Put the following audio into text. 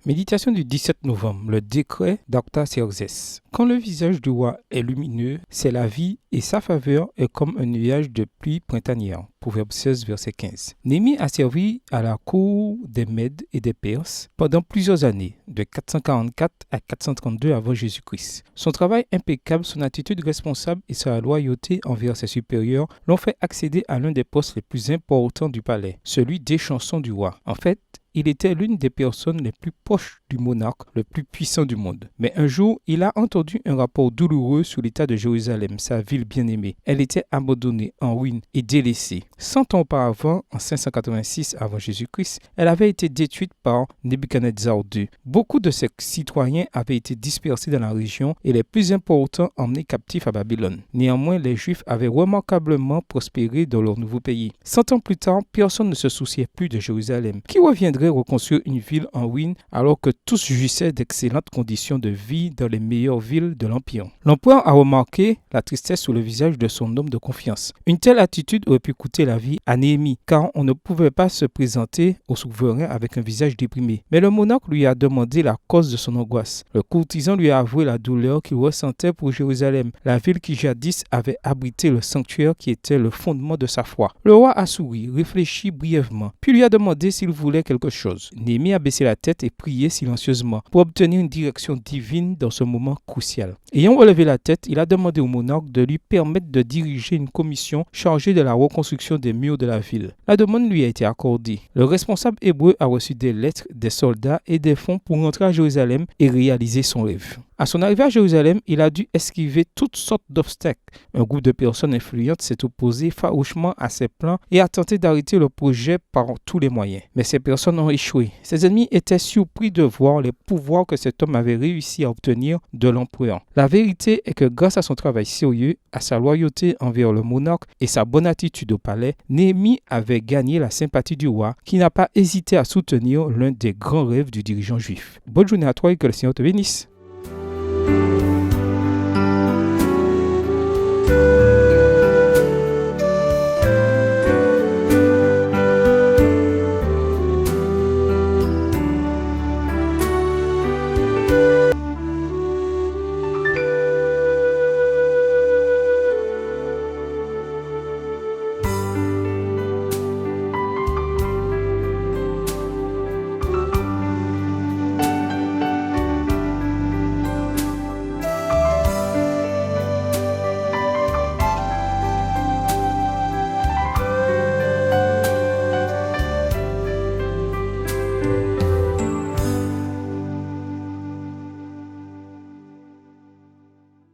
Méditation du 17 novembre, le décret d'Artaxerxès. Quand le visage du roi est lumineux, c'est la vie et sa faveur est comme un nuage de pluie printanière. Proverbe 16, verset 15. Néhémie a servi à la cour des Mèdes et des Perses pendant plusieurs années, de 444 à 432 avant Jésus-Christ. Son travail impeccable, son attitude responsable et sa loyauté envers ses supérieurs l'ont fait accéder à l'un des postes les plus importants du palais, celui d'échanson du roi. En fait, il était l'une des personnes les plus proches du monarque, le plus puissant du monde. Mais un jour, il a entendu un rapport douloureux sur l'état de Jérusalem, sa ville bien-aimée. Elle était abandonnée, en ruine et délaissée. 100 ans auparavant, en 586 avant Jésus-Christ, elle avait été détruite par Nebuchadnezzar II. Beaucoup de ses citoyens avaient été dispersés dans la région et les plus importants emmenés captifs à Babylone. Néanmoins, les Juifs avaient remarquablement prospéré dans leur nouveau pays. 100 ans plus tard, personne ne se souciait plus de Jérusalem. Qui reviendrait reconstruire une ville en ruine alors que tous jouissaient d'excellentes conditions de vie dans les meilleures villes de l'Empire? L'empereur a remarqué la tristesse sur le visage de son homme de confiance. Une telle attitude aurait pu coûter la vie à Néhémie, car on ne pouvait pas se présenter au souverain avec un visage déprimé. Mais le monarque lui a demandé la cause de son angoisse. Le courtisan lui a avoué la douleur qu'il ressentait pour Jérusalem, la ville qui jadis avait abrité le sanctuaire qui était le fondement de sa foi. Le roi a souri, réfléchi brièvement, puis lui a demandé s'il voulait quelque chose. Néhémie a baissé la tête et prié silencieusement pour obtenir une direction divine dans ce moment crucial. Ayant relevé la tête, il a demandé au monarque de lui permettre de diriger une commission chargée de la reconstruction des murs de la ville. La demande lui a été accordée. Le responsable hébreu a reçu des lettres, des soldats et des fonds pour rentrer à Jérusalem et réaliser son rêve. À son arrivée à Jérusalem, il a dû esquiver toutes sortes d'obstacles. Un groupe de personnes influentes s'est opposé farouchement à ses plans et a tenté d'arrêter le projet par tous les moyens. Mais ces personnes ont échoué. Ses ennemis étaient surpris de voir les pouvoirs que cet homme avait réussi à obtenir de l'empereur. La vérité est que grâce à son travail sérieux, à sa loyauté envers le monarque et sa bonne attitude au palais, Néhémie avait gagné la sympathie du roi qui n'a pas hésité à soutenir l'un des grands rêves du dirigeant juif. Bonne journée à toi et que le Seigneur te bénisse.